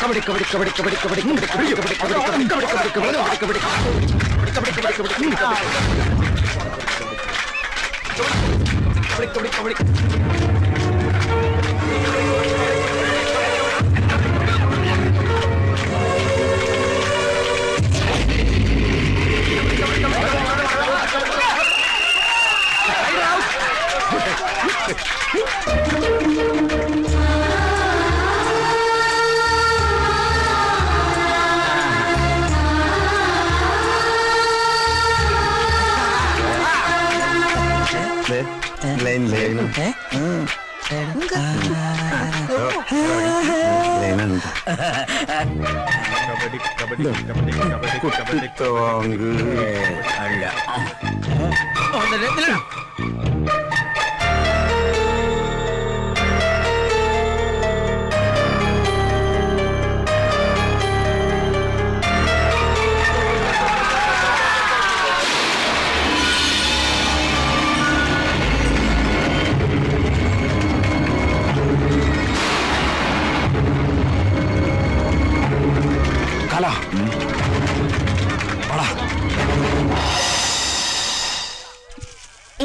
കബഡി കബഡി കബഡി കബഡി കബഡി കബഡി കബഡി കബഡി കബഡി കബഡി കബഡി കബഡി കബഡി കബഡി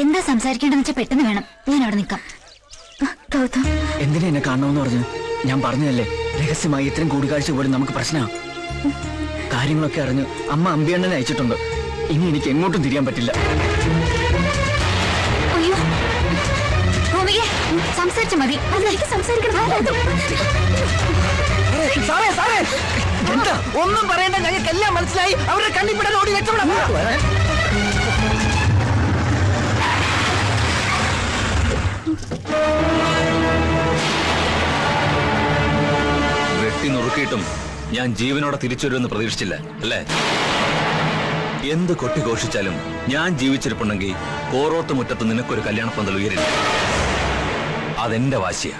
എന്താ സംസാരിക്കേണ്ടെന്ന് വെച്ചാൽ പെട്ടെന്ന് വേണം. ഞാൻ അവിടെ നിൽക്കാം. എന്തിനാ എന്നെ കാണണമെന്ന് പറഞ്ഞു? ഞാൻ പറഞ്ഞതല്ലേ, രഹസ്യമായി ഇത്രയും കൂടിക്കാഴ്ച പോലും നമുക്ക് പ്രശ്നമാണ്. കാര്യങ്ങളൊക്കെ അറിഞ്ഞ് അമ്മ അമ്പിയണ്ണനെ അയച്ചിട്ടുണ്ട്. ഇനി എനിക്ക് എങ്ങോട്ടും തിരിയാൻ പറ്റില്ല. അയ്യോ സംസാരിച്ച മതി. എന്താ ഒന്നും പറയണ്ട, ഞങ്ങൾക്കെല്ലാം മനസ്സിലായി. അവരുടെ കണ്ണിപ്പിടാൻ ഓടി രക്ഷപ്പെടാം. വെട്ടി നുറുക്കിയിട്ടും ഞാൻ ജീവനോടെ തിരിച്ചു വരുമെന്ന് പ്രതീക്ഷിച്ചില്ല അല്ലേ? എന്ത് കൊട്ടിഘോഷിച്ചാലും ഞാൻ ജീവിച്ചിരിപ്പുണ്ടെങ്കിൽ കോറോത്ത് മുറ്റത്ത് നിനക്കൊരു കല്യാണപ്പന്തൽ ഉയരില്ല. അതെന്റെ വാശിയാ.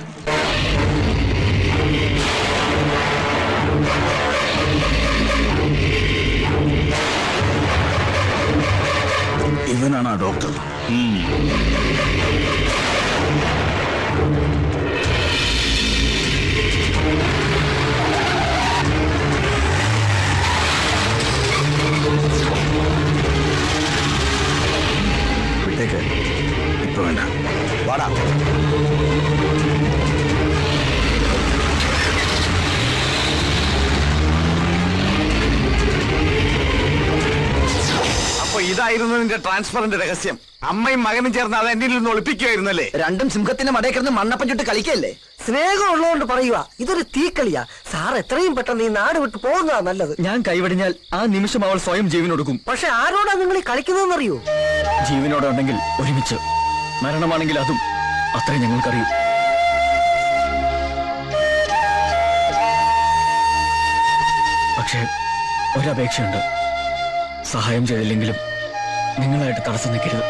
ഇവനാണ് ആ ഡോക്ടർ. വിട്ടേക്ക്, ഇപ്പൊ വേണ്ട. വാടാ. അപ്പൊ ഇതായിരുന്നു നിന്റെ ട്രാൻസ്ഫറിന്റെ രഹസ്യം. അമ്മയും മകനും ചേർന്ന് അത് എന്നിൽ നിന്ന് ഒളിപ്പിക്കുമായിരുന്നല്ലേ? രണ്ടും സിംഹത്തിന്റെ മടയിൽ കിടന്ന് മണ്ണപ്പം ചുട്ട് കളിക്കല്ലേ? സ്നേഹമുള്ളതുകൊണ്ട് പറയുക, ഇതൊരു തീക്കളിയാ. സാർ എത്രയും പെട്ടെന്ന് ഈ നാട് വിട്ട് പോകുന്നതാ നല്ലത്. ഞാൻ കൈവടിഞ്ഞാൽ ആ നിമിഷം അവൾ സ്വയം ജീവനൊടുക്കും. പക്ഷെ ആരോടാ നിങ്ങൾ ഈ കളിക്കുന്നതെന്നറിയോ? ജീവനോടെ ഉണ്ടെങ്കിൽ ഒരുമിച്ച്, മരണമാണെങ്കിൽ അതും. അത്രേ ഞങ്ങൾക്കറിയൂ. പക്ഷേ ഒരപേക്ഷയുണ്ട്. സഹായം ചെയ്തില്ലെങ്കിലും നിങ്ങളായിട്ട് തടസ്സം നിൽക്കരുത്.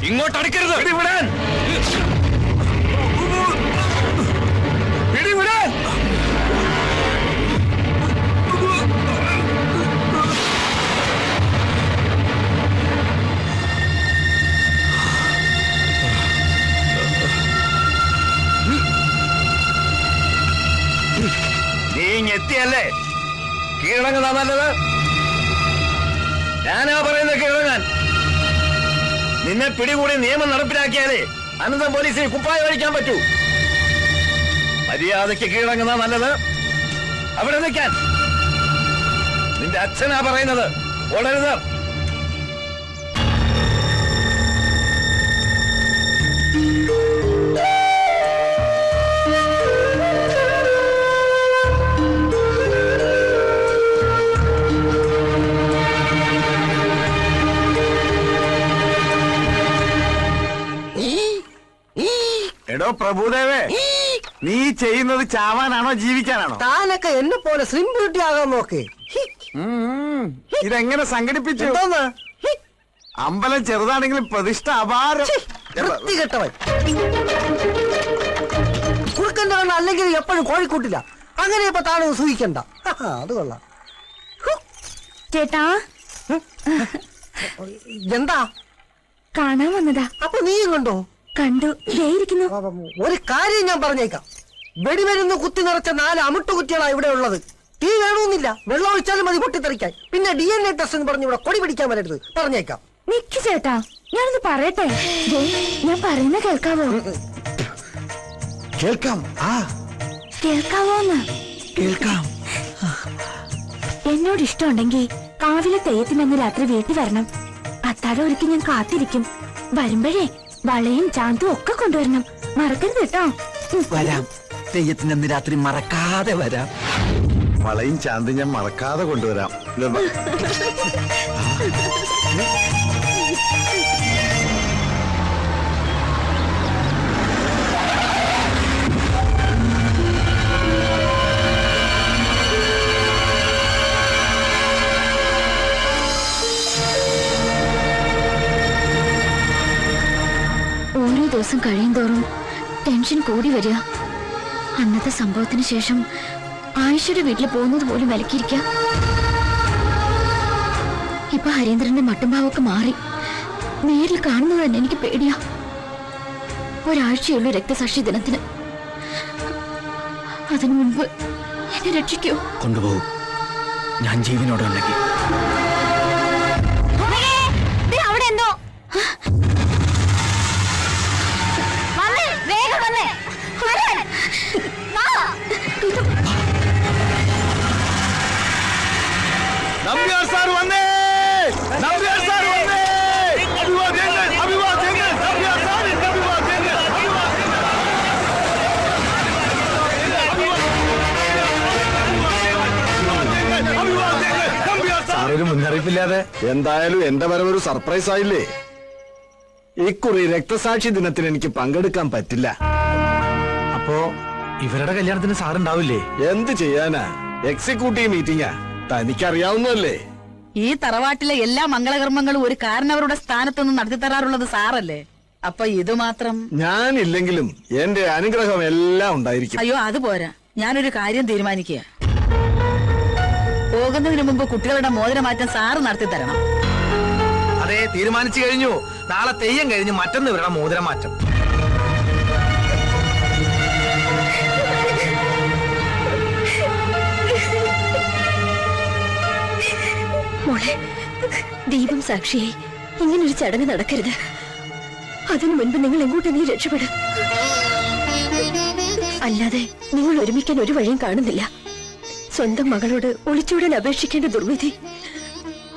ഇങ്ങോട്ട് അടുക്കരുത്. പിടിവിടാൻ. നീ എത്തിയല്ലേ? കീഴടങ്ങുന്ന നല്ലത്. ഞാനാ പറയുന്നത് കീഴടങ്ങാൻ. നിന്നെ പിടികൂടി നിയമം നടപ്പിലാക്കിയാലേ അനന്തം പോലീസിന് കുപ്പായ കഴിക്കാൻ പറ്റൂ. മര്യാദയ്ക്ക് കീഴടങ്ങുന്ന നല്ലത്. അവിടെ നിൽക്കാൻ. നിന്റെ അച്ഛനാ പറയുന്നത്. ഓടരുത്. എടോ പ്രഭുദേവേ, നീ ചെയ്യുന്നത് ചാവാനാണോ ജീവിക്കാനാണോ? താനൊക്കെ എന്നെ പോലെ സ്ലിം ബ്യൂട്ടി ആകാൻ നോക്ക്. ഇതെങ്ങനെ സംഘടിപ്പിച്ചു? അമ്പലം ചെറുതാണെങ്കിലും പ്രതിഷ്ഠ അപാരം. വൃത്തികെട്ടവൻ. കുറുക്കന്റെ കണ്ണ അല്ലെങ്കിൽ എപ്പോഴും കോഴിക്കൂട്ടില്ല. അങ്ങനെ ഇപ്പൊ താനൊന്ന് സൂഹിക്കണ്ട. അത് കൊള്ളാം. ചേട്ടാ എന്താ കാണാൻ വന്നതാ. അപ്പൊ നീയും കണ്ടോ? കണ്ടു. ഇരിക്കുന്നു. ഒരു കാര്യം ഞാൻ പറഞ്ഞേക്കാം. വെടിമരുന്ന് കുത്തി നിറച്ച 4 അമിട്ടുകുറ്റികളാ ഇവിടെ ഉള്ളത്. തീ വേണമെന്നില്ല, വെള്ളം ഒഴിച്ചാലും മതി പൊട്ടിത്തെറിക്കാൻ. പിന്നെ DNA ടെസ്റ്റ് എന്ന് പറഞ്ഞ് ഇവിടെ കൊടി പിടിക്കാൻ വരരുത്. പറഞ്ഞേക്കാം. നിക്ക് ചേട്ടാ, ഞാനൊന്ന് പറയട്ടെ. ഞാൻ പറയുന്ന കേൾക്കാവോ? കേൾക്കാം. കേൾക്കാവോന്ന്? കേൾക്കാം. എന്നോട് ഇഷ്ടമുണ്ടെങ്കിൽ കാവിലെ തെയ്യത്തിനന്ന് രാത്രി വീട്ടിൽ വരണം. അത്താഴം ഒരുക്കി ഞാൻ കാത്തിരിക്കും. വരുമ്പോഴേ വളയും ചാന്തും ഒക്കെ കൊണ്ടുവരണം. മറക്കരുത് കേട്ടോ. വരാം. തെയ്യത്തിന് അന്ന് രാത്രി മറക്കാതെ വരാം. വളയും ചാന്തും ഞാൻ മറക്കാതെ കൊണ്ടുവരാം. ഓരോ ദിവസം കഴിയുന്തോറും ടെൻഷൻ കൂടി വരിക. അന്നത്തെ സംഭവത്തിന് ശേഷം ആയിഷയുടെ വീട്ടിൽ പോകുന്നത് പോലും വിലക്കിയിരിക്കുക. ഇപ്പൊ ഹരീന്ദ്രന്റെ മട്ടുംഭാവൊക്കെ മാറി. നേരിൽ കാണുന്നത് തന്നെ എനിക്ക് പേടിയാ. ഒരാഴ്ചയുള്ളൂ രക്തസാക്ഷി ദിനത്തിന്. അതിനു മുൻപ് എന്നെ രക്ഷിക്കൂ. കൊണ്ടുപോകും. ഞാൻ ജീവനോടെ ഉണ്ടെങ്കിൽ. അവിടെ എന്തോ നമ്പ്യാർ സാർ വന്നേ. നമ്പ്യാർ സാർ വന്നേ. അഭിവാദ്യങ്ങൾ, അഭിവാദ്യങ്ങൾ. നമ്പ്യാർ സാറിന്റെ അഭിവാദ്യങ്ങൾ. സാറൊരു മുന്നറിയിപ്പില്ലാതെ എന്തായാലും എന്റെ വരവൊരു സർപ്രൈസ് ആയില്ലേ. ഇക്കുറി രക്തസാക്ഷി ദിനത്തിന് എനിക്ക് പങ്കെടുക്കാൻ പറ്റില്ല. അപ്പോ ഇവരുടെ കല്യാണത്തിന് സാറുണ്ടാവില്ലേ? എന്ത് ചെയ്യാനാ, എക്സിക്യൂട്ടീവ് മീറ്റിംഗാ. തനിക്കറിയാവുന്നല്ലേ. ഈ തറവാട്ടിലെ എല്ലാ മംഗളകർമ്മങ്ങളും ഒരു കാരണവരുടെ സ്ഥാനത്തൊന്നും നടത്തി തരാറുള്ളത് സാറല്ലേ. അപ്പൊ ഇത് മാത്രം. ഞാനില്ലെങ്കിലും എന്റെ അനുഗ്രഹം എല്ലാം ഉണ്ടായിരിക്കും. അയ്യോ അത് പോരാ. ഞാനൊരു കാര്യം തീരുമാനിക്കുക. പോകുന്നതിന് മുമ്പ് കുട്ടികളുടെ മോതിരമാറ്റം സാറ് നടത്തി തരണം. അതെ, തീരുമാനിച്ചു കഴിഞ്ഞു. നാളെ തെയ്യം കഴിഞ്ഞ് മറ്റൊന്ന് ഇവരുടെ മോതിരമാറ്റം. മോളെ, ദീപം സാക്ഷിയായി ഇങ്ങനൊരു ചടങ്ങ് നടക്കരുത്. അതിനു മുൻപ് നിങ്ങൾ എങ്ങോട്ടെങ്കിലും രക്ഷപ്പെടും. അല്ലാതെ നിങ്ങൾ ഒരുമിക്കാൻ ഒരു വഴിയും കാണുന്നില്ല. സ്വന്തം മകളോട് ഒളിച്ചോടാൻ അപേക്ഷിക്കേണ്ട ദുർവിധി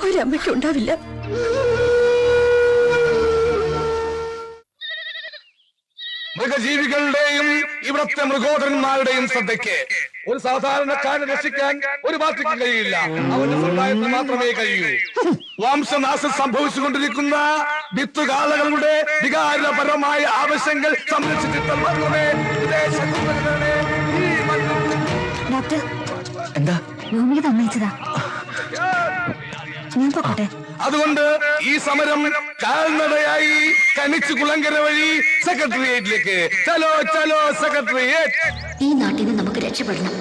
ഒരമ്മയ്ക്കുണ്ടാവില്ല. മൃഗജീവികളുടെയും ഇവിടത്തെ മൃഗോദരന്മാരുടെയും ശ്രദ്ധയ്ക്ക് ഒരു സാധാരണക്കാരനെ രക്ഷിക്കാൻ ഒരു പാർട്ടിക്ക് കഴിയില്ല. അവന്റെ സമുദായത്തിന് മാത്രമേ കഴിയൂ. വംശനാശം സംഭവിച്ചുകൊണ്ടിരിക്കുന്ന വിത്തുകാലകളുടെ വികാരപരമായ ആവശ്യങ്ങൾ സംരക്ഷിച്ചിട്ട് മാത്രമേ ഡോക്ടർ, എന്താ? ഭൂമിക തന്നയച്ചതാ. ഞാൻ പോകട്ടെ. അതുകൊണ്ട് ഈ സമരം കാൽനടയായി കനിച്ചു കുളങ്കര വഴി സെക്രട്ടേറിയറ്റിലേക്ക്. ചലോ ചലോ സെക്രട്ടേറിയറ്റ്. ഈ നാട്ടിൽ നിന്ന് നമുക്ക് രക്ഷപ്പെടണം.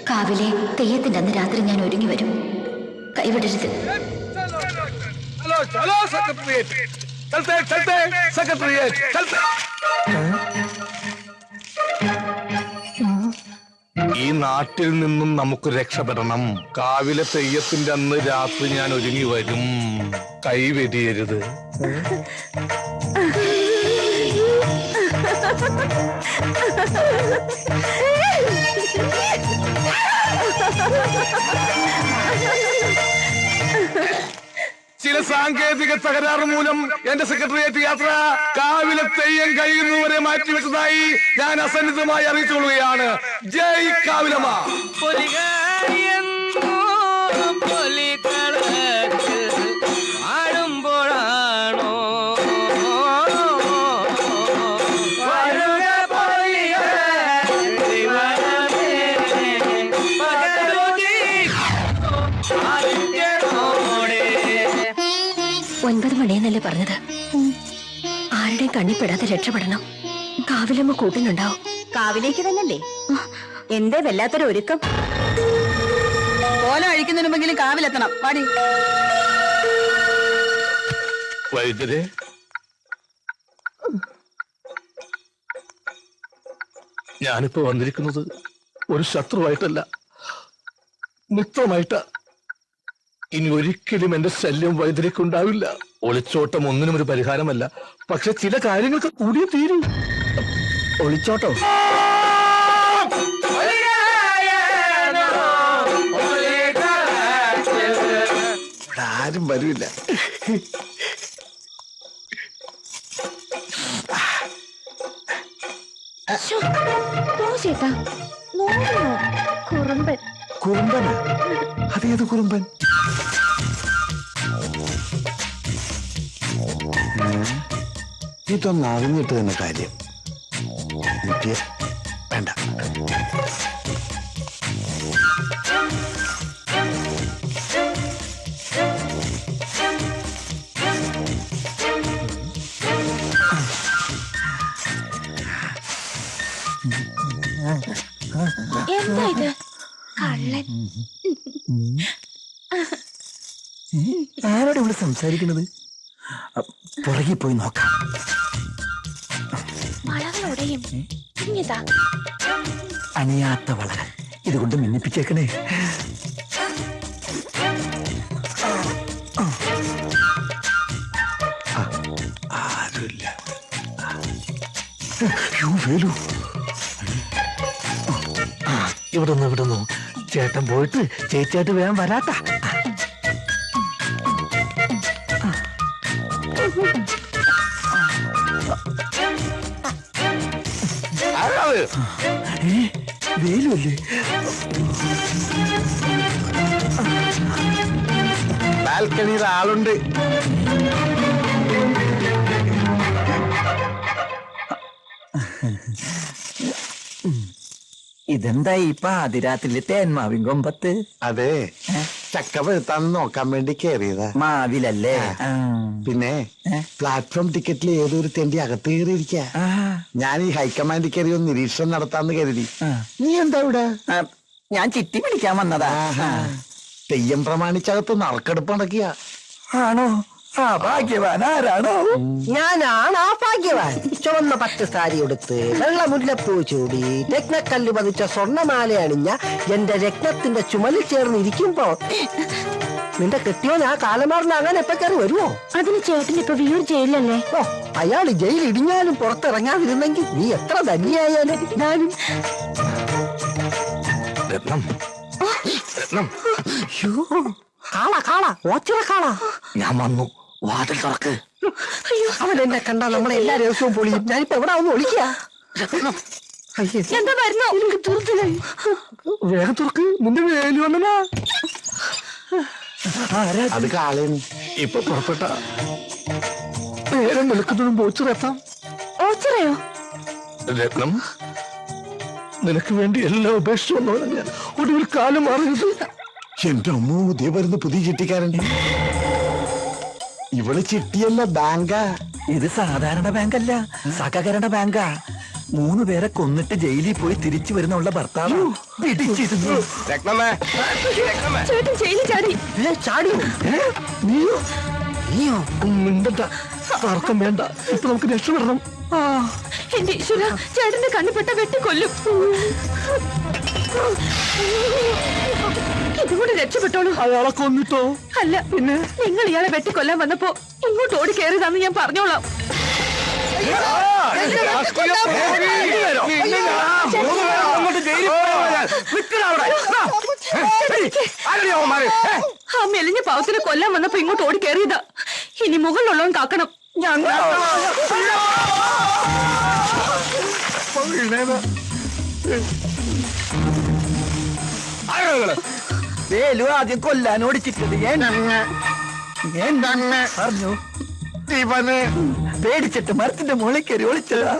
കാവിലെ തെയ്യത്തിന്റെ അന്ന് രാത്രി ഞാൻ ഒരുങ്ങി വരും. കൈവിടരുത്. ചലോ ചലോ സെക്രട്ടേറിയറ്റ്. ചലത്തെ ചലത്തെ സെക്രട്ടേറിയറ്റ് ചലത്തെ. ഈ നാട്ടിൽ നിന്നും നമുക്ക് രക്ഷപ്പെടണം. കാവിലെ തെയ്യത്തിന്റെ അന്ന് രാത്രി ഞാൻ ഒരുങ്ങി വരും. കൈവെടിയരുത്. ചില സാങ്കേതിക തകരാറ് മൂലം എന്റെ സെക്രട്ടേറിയറ്റ് യാത്ര കാവിലെ തെയ്യം കഴിയുന്നവരെ മാറ്റിവെച്ചതായി ഞാൻ അസന്നിധമായി അറിയിച്ചുകൊള്ളുകയാണ്. ജയ് കാവിലമ്മ. ഒൻപത് മണിയെന്നല്ലേ പറഞ്ഞത്? ആരുടെയും കണ്ണിപ്പെടാതെ രക്ഷപ്പെടണം. കാവിലമ്മ കൂട്ടിനുണ്ടാവും. കാവിലേക്ക് തന്നല്ലേ? എന്തേ വല്ലാത്തൊരു ഒരുക്കം. ഓല അഴിക്കുന്നതിന് മുമ്പെങ്കിലും കാവിലെത്തണം. പാടി. വൈദ്യരെ, ഞാനിപ്പോ വന്നിരിക്കുന്നത് ഒരു ശത്രുവായിട്ടല്ല, മിത്രമായിട്ടാ. ഇനി ഒരിക്കലും എന്റെ ശല്യം വൈദ്യരേക്കുണ്ടാവില്ല. ഒളിച്ചോട്ടം ഒന്നിനും ഒരു പരിഹാരമല്ല. പക്ഷെ ചില കാര്യങ്ങൾക്ക് കൂടിയേ തീരും. ഒളിച്ചോട്ടോ? ആരും വരില്ല. ചേട്ടാ കുറുമ്പൻ. കുറുമ്പന്? അതേത് കുറുമ്പൻ? ഇതൊന്നും അറിഞ്ഞിട്ട് തന്നെ കാര്യം. വേണ്ട. എന്താ ഇത്? കള്ളൻ. ആരോടെ ഇവിടെ സംസാരിക്കുന്നത്? പുറകെ പോയി നോക്കാം. വളകളോടെയും അണിയാത്ത വളകൾ ഇതുകൊണ്ട് മിന്നിപ്പിച്ചേക്കണേ. ആരുമില്ല. വേലു, ഇവിടുന്നു ചേട്ടൻ പോയിട്ട് ചേച്ചിയായിട്ട് വേഗം വരാട്ടാ. വേലുവല്ലേ? ബാൽക്കണിയിൽ ആളുണ്ട്. ഇതെന്താ ഇപ്പൊ അതിരാത്രിയിലെ തേന്മാവിൻ കൊമ്പത്ത്? അതെ, ചക്ക പഴുത്താന്ന് നോക്കാൻ വേണ്ടി കയറിയതാ. മാവിലല്ലേ? പിന്നെ പ്ലാറ്റ്ഫോം ടിക്കറ്റിൽ ഏതൊരു തെണ്ടി അകത്ത് കയറിയിരിക്ക. ഞാൻ ഈ ഹൈക്കമാൻഡിൽ കയറി ഒന്ന് നിരീക്ഷണം നടത്താന്ന് കരുതി. നീ എന്താ ഇവിടെ? ഞാൻ ചിട്ടി പിടിക്കാൻ വന്നതാ. തെയ്യം പ്രമാണിച്ചകത്ത് നറുക്കെടുപ്പ് നടക്കിയ. ആണോ? ആ ഭാഗ്യവാൻ ആരാണോ? ഞാനാണ് ആ ഭാഗ്യവാൻ. ചുവന്ന പട്ട് സാരി എടുത്ത് വെള്ള മുല്ലപ്പൂ ചൂടി രത്നക്കല്ല് പതിച്ച സ്വർണ്ണമാല അണിഞ്ഞ എന്റെ രത്നത്തിന്റെ ചുമലിൽ ചേർന്ന് ഇരിക്കുമ്പോ നിന്റെ കെട്ടിയോൻ ആ കാലമാറിന് അങ്ങനെ എപ്പോ കയറി വരുമോ? അതിന് ചേട്ടൻ ഇപ്പൊ വിയൂർ ജയിലല്ലേ? ഓ, അയാൾ ജയിൽ ഇടിഞ്ഞാലും പുറത്തിറങ്ങാതിരുന്നെങ്കിൽ നീ എത്ര ധന്യായാലും ഞാനും. കാള ഓച്ചിറ കാള. ഞാൻ വന്നു, വാതിൽ തുറക്ക്. അവൻ എന്നെ കണ്ടാ നമ്മളെ എല്ലാ ദിവസവും പൊളിയും. ഞാനിപ്പോ എവിടെ ഒന്ന് ഒളിക്കുക. എന്താ വരുന്നോ? എനിക്ക് തുറത്തില്ലായി. വേഗം തുറക്ക്, നിന്റെ വേലു വന്നനാ. അത് കാളേന്ന്. ഇപ്പൊ പുറപ്പെട്ട നേരം നിൽക്കുന്നതും ഓച്ചിറെത്താം. ഓച്ചിറയോ? രത്നം, നിനക്ക് വേണ്ടി എല്ലാം ഉപേക്ഷിച്ചു വന്നവനാണ് ഞാൻ. ഒടുവിൽ കാലം മാറിയത്. എന്റെ അമ്മ, ഇതേ വരുന്ന പുതിയ ചിട്ടിക്കാരൻ. ഇവള് ചിട്ടിയല്ല, ബാങ്കാ. ഇത് സാധാരണ ബാങ്കല്ല, സഹകരണ ബാങ്കാ. 3 പേരെ കൊന്നിട്ട് ജയിലിൽ പോയി തിരിച്ചു വരുന്നുള്ള ഭർത്താവ് പിടിച്ചിരുന്നു. ചേട്ടൻ ജയിലിൽ ചാടി. ചാടിയോ? നീയോ? മിണ്ടണ്ട, തർക്കം വേണ്ട. ഇപ്പൊ നമുക്ക് രക്ഷപ്പെടണം. എന്റെ ഈശ്വര, ചേട്ടന്റെ കണ്ണിപ്പെട്ട വെട്ടിക്കൊല്ലും. ഇതുകൊണ്ട് രക്ഷപ്പെട്ടോളൂ. അയാളെ കൊന്നിട്ടോ? അല്ല, പിന്നെ നിങ്ങൾ ഇയാളെ വെട്ടിക്കൊല്ലാൻ വന്നപ്പോ ഇങ്ങോട്ട് ഓടി കയറിയതാന്ന് ഞാൻ പറഞ്ഞോളാം. ആ മെലിഞ്ഞ പാവത്തിനെ കൊല്ലാൻ വന്നപ്പോ ഇങ്ങോട്ട് ഓടി കയറിയതാ. ഇനി മുകളിലുള്ളവൻ കാക്കണം. വേലു ആദ്യം കൊല്ലാൻ ഓടിച്ചിട്ടത് പറഞ്ഞു. പേടിച്ചിട്ട് മരത്തിന്റെ മുകളിൽ കയറി ഒളിച്ചതാ.